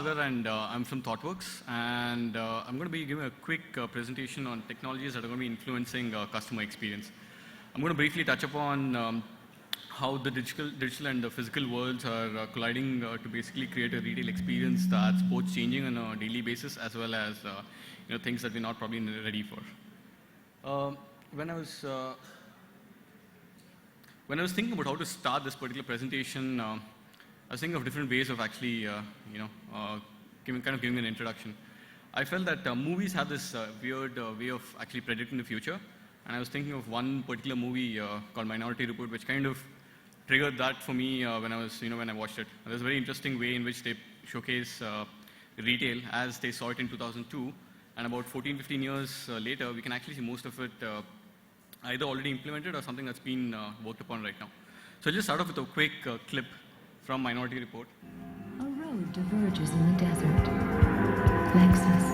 Sagar, and I'm from ThoughtWorks, and I'm going to be giving a quick presentation on technologies that are going to be influencing customer experience. I'm going to briefly touch upon how the digital and the physical worlds are colliding to basically create a retail experience that's both changing on a daily basis as well as things that we're not probably ready for. When I was thinking about how to start this particular presentation, I was thinking of different ways of actually, giving an introduction. I felt that movies have this weird way of actually predicting the future, and I was thinking of one particular movie called Minority Report, which kind of triggered that for me when I watched it. There's a very interesting way in which they showcase retail as they saw it in 2002, and about 14, 15 years later, we can actually see most of it either already implemented or something that's been worked upon right now. So I'll just start off with a quick clip from Minority Report. A road diverges in the desert. Lexus.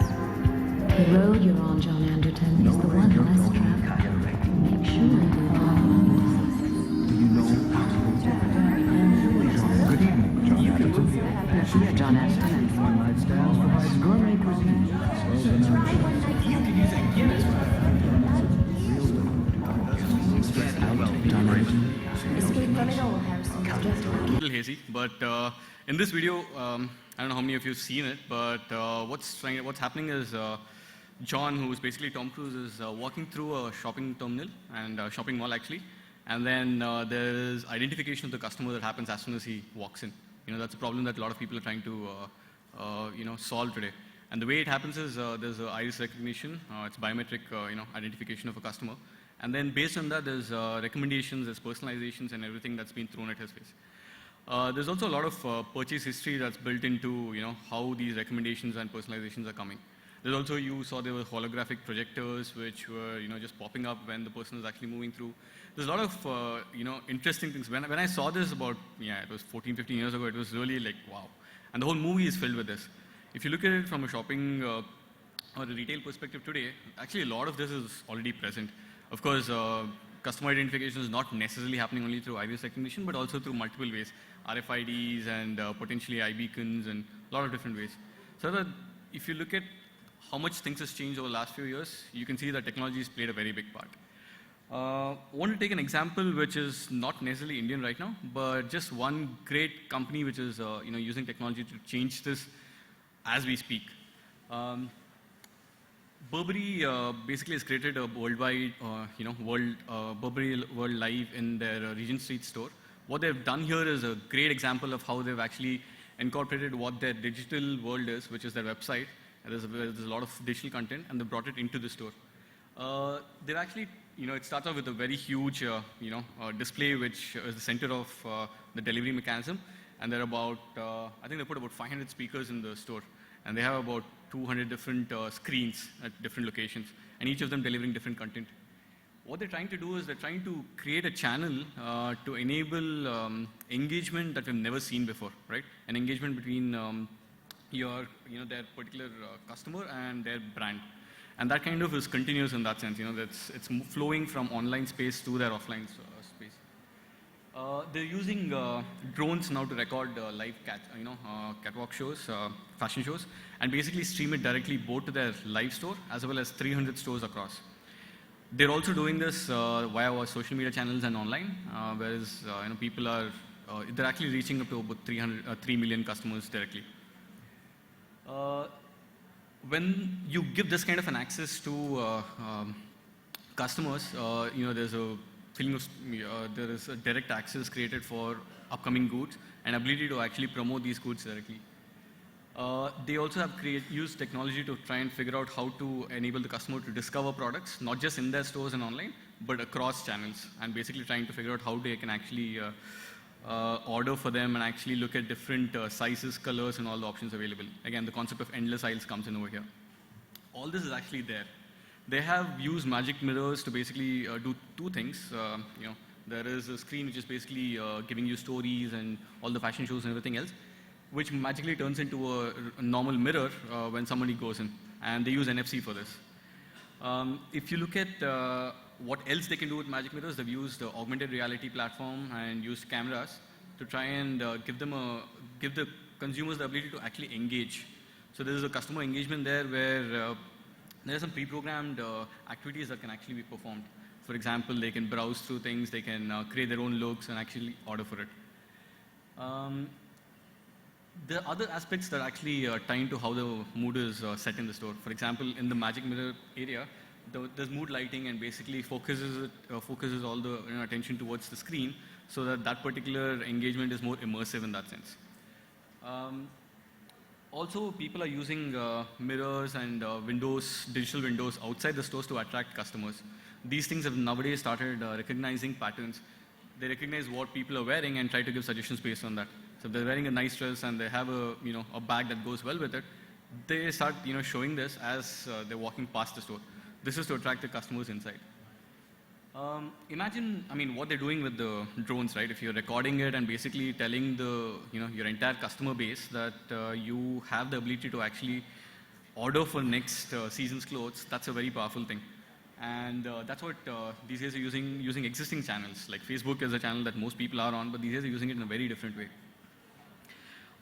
The road you're on, John Anderton, is the one less traveled. Make sure you're on. Do you know how to Good evening, John Anderton. John Anderton. One night stands provides gourmet cuisine. You can use a Guinness. A little hazy, but in this video, I don't know how many of you have seen it, but what's happening is John, who is basically Tom Cruise, is walking through a shopping terminal and a shopping mall actually, and then there's identification of the customer that happens as soon as he walks in. That's a problem that a lot of people are trying to solve today. And the way it happens is there's iris recognition, it's biometric identification of a customer. And then based on that, there's recommendations, there's personalizations and everything that's been thrown at his face. There's also a lot of purchase history that's built into how these recommendations and personalizations are coming. There's also, you saw there were holographic projectors which were just popping up when the person is actually moving through. There's a lot of interesting things. When I saw this about, it was 14, 15 years ago, it was really like, wow. And the whole movie is filled with this. If you look at it from a shopping or a retail perspective today, actually a lot of this is already present. Of course, customer identification is not necessarily happening only through iris recognition, but also through multiple ways, RFIDs and potentially iBeacons and a lot of different ways. So that if you look at how much things has changed over the last few years, you can see that technology has played a very big part. I want to take an example which is not necessarily Indian right now, but just one great company which is using technology to change this as we speak. Burberry basically has created a worldwide, Burberry World Live in their Regent Street store. What they've done here is a great example of how they've actually incorporated what their digital world is, which is their website. There's a lot of digital content, and they brought it into the store. They've actually, it starts off with a very huge, display, which is the center of the delivery mechanism. And there are about, I think they put about 500 speakers in the store. And they have about 200 different screens at different locations, and each of them delivering different content. What they're trying to do is they're trying to create a channel to enable engagement that we've never seen before, right? An engagement between their particular customer and their brand. And that kind of is continuous in that sense. It's flowing from online space to their offline space. They're using drones now to record live catwalk shows, fashion shows, and basically stream it directly both to their live store as well as 300 stores across. They're also doing this via our social media channels and online, whereas people are they're actually reaching up to about 3 million customers directly. When you give this kind of an access to customers, there's a feeling of there is a direct access created for upcoming goods and ability to actually promote these goods directly. They also have used technology to try and figure out how to enable the customer to discover products, not just in their stores and online, but across channels, and basically trying to figure out how they can actually order for them and actually look at different sizes, colors, and all the options available. Again, the concept of endless aisles comes in over here. All this is actually there. They have used magic mirrors to basically do two things. There is a screen which is basically giving you stories and all the fashion shows and everything else, which magically turns into a normal mirror when somebody goes in. And they use NFC for this. If you look at what else they can do with magic mirrors, they've used augmented reality platform and used cameras to try and give the consumers the ability to actually engage. So there is a customer engagement there where there are some pre-programmed activities that can actually be performed. For example, they can browse through things, they can create their own looks and actually order for it. There are other aspects that actually tie into how the mood is set in the store. For example, in the magic mirror area, there's mood lighting and basically focuses all the attention towards the screen so that that particular engagement is more immersive in that sense. Also, people are using mirrors and windows, digital windows outside the stores to attract customers. These things have nowadays started recognizing patterns. They recognize what people are wearing and try to give suggestions based on that. So if they're wearing a nice dress and they have a bag that goes well with it, they start showing this as they're walking past the store. This is to attract the customers inside. Imagine, what they're doing with the drones, right? If you're recording it and basically telling your entire customer base that you have the ability to actually order for next season's clothes, that's a very powerful thing. And that's what these days are using existing channels. Like Facebook is a channel that most people are on, but these days are using it in a very different way.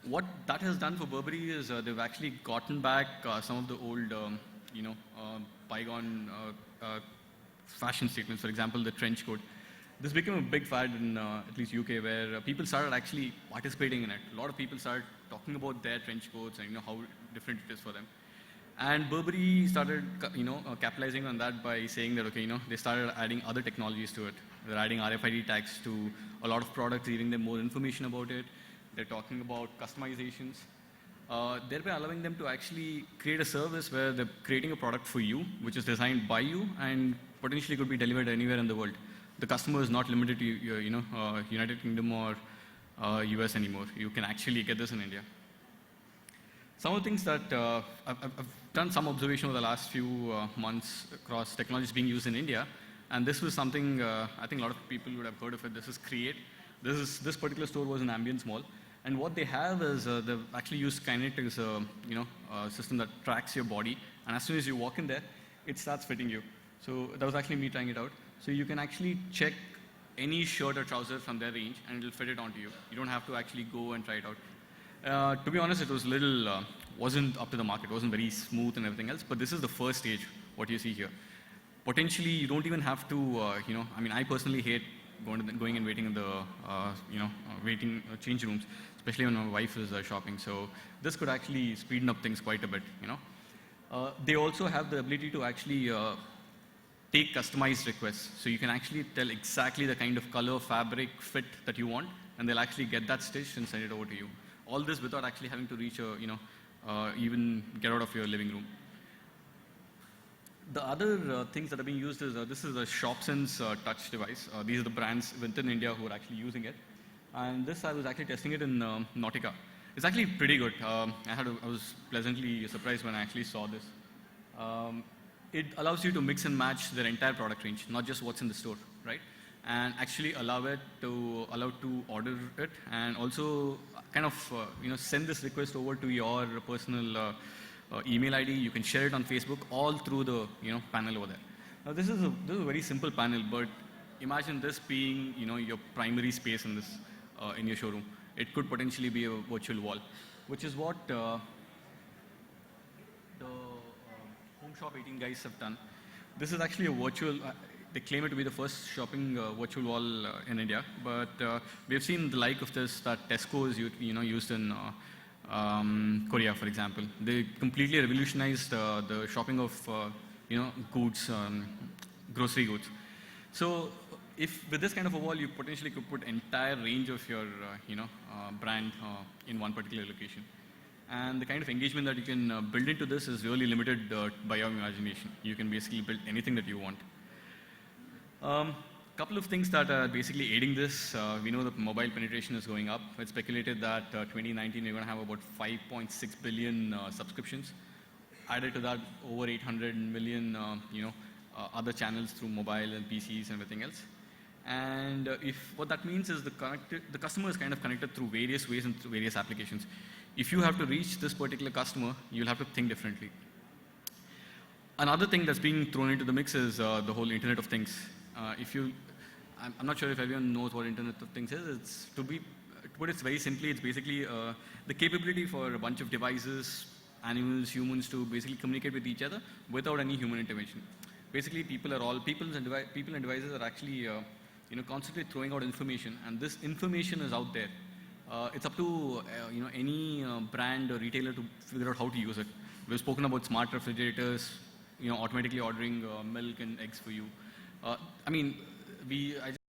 What that has done for Burberry is they've actually gotten back some of the old, bygone fashion statements. For example, the trench coat. This became a big fad in at least UK, where people started actually participating in it. A lot of people started talking about their trench coats and how different it is for them. And Burberry started, capitalizing on that by saying that, they started adding other technologies to it. They're adding RFID tags to a lot of products, giving them more information about it. They're talking about customizations, thereby allowing them to actually create a service where they're creating a product for you, which is designed by you and potentially could be delivered anywhere in the world. The customer is not limited to United Kingdom or US anymore. You can actually get this in India. Some of the things that I've done some observation over the last few months across technologies being used in India, and this was something I think a lot of people would have heard of it. This is Create. This particular store was an Ambience Mall, and what they have is they've actually used Kinetic as a system that tracks your body, and as soon as you walk in there, it starts fitting you. So that was actually me trying it out. So you can actually check any shirt or trouser from their range, and it'll fit it onto you. You don't have to actually go and try it out. To be honest, it was wasn't up to the mark. It wasn't very smooth and everything else, but this is the first stage, what you see here. Potentially, you don't even have to, I personally hate going and waiting in the, change rooms, especially when my wife is shopping. So this could actually speeden up things quite a bit, They also have the ability to actually take customized requests. So you can actually tell exactly the kind of color, fabric, fit that you want, and they'll actually get that stitched and send it over to you. All this without actually having to reach even get out of your living room. The other things that are being used is this is a Shopsense touch device. These are the brands within India who are actually using it. And this, I was actually testing it in Nautica. It's actually pretty good. I was pleasantly surprised when I actually saw this. It allows you to mix and match their entire product range, not just what's in the store, right? And actually allow to order it, and also kind of send this request over to your personal email ID. You can share it on Facebook all through the panel over there. Now this is a very simple panel, but imagine this being your primary space in this in your showroom. It could potentially be a virtual wall, which is what the Home Shop 18 guys have done. This is actually a virtual. They claim it to be the first shopping virtual wall in India, but we've seen the like of this that Tesco is used in Korea, for example. They completely revolutionized the shopping of goods, grocery goods. So if with this kind of a wall, you potentially could put entire range of your brand in one particular location. And the kind of engagement that you can build into this is really limited by your imagination. You can basically build anything that you want. Couple of things that are basically aiding this. We know that mobile penetration is going up. It's speculated that 2019 we're going to have about 5.6 billion subscriptions. Added to that, over 800 million other channels through mobile and PCs and everything else. And what that means is the customer is kind of connected through various ways and through various applications. If you have to reach this particular customer, you'll have to think differently. Another thing that's being thrown into the mix is the whole Internet of Things. I'm not sure if everyone knows what Internet of Things is. It's to put it very simply, it's basically the capability for a bunch of devices, animals, humans to basically communicate with each other without any human intervention. Basically, people and devices are actually constantly throwing out information, and this information is out there. It's up to any brand or retailer to figure out how to use it. We've spoken about smart refrigerators, automatically ordering milk and eggs for you. I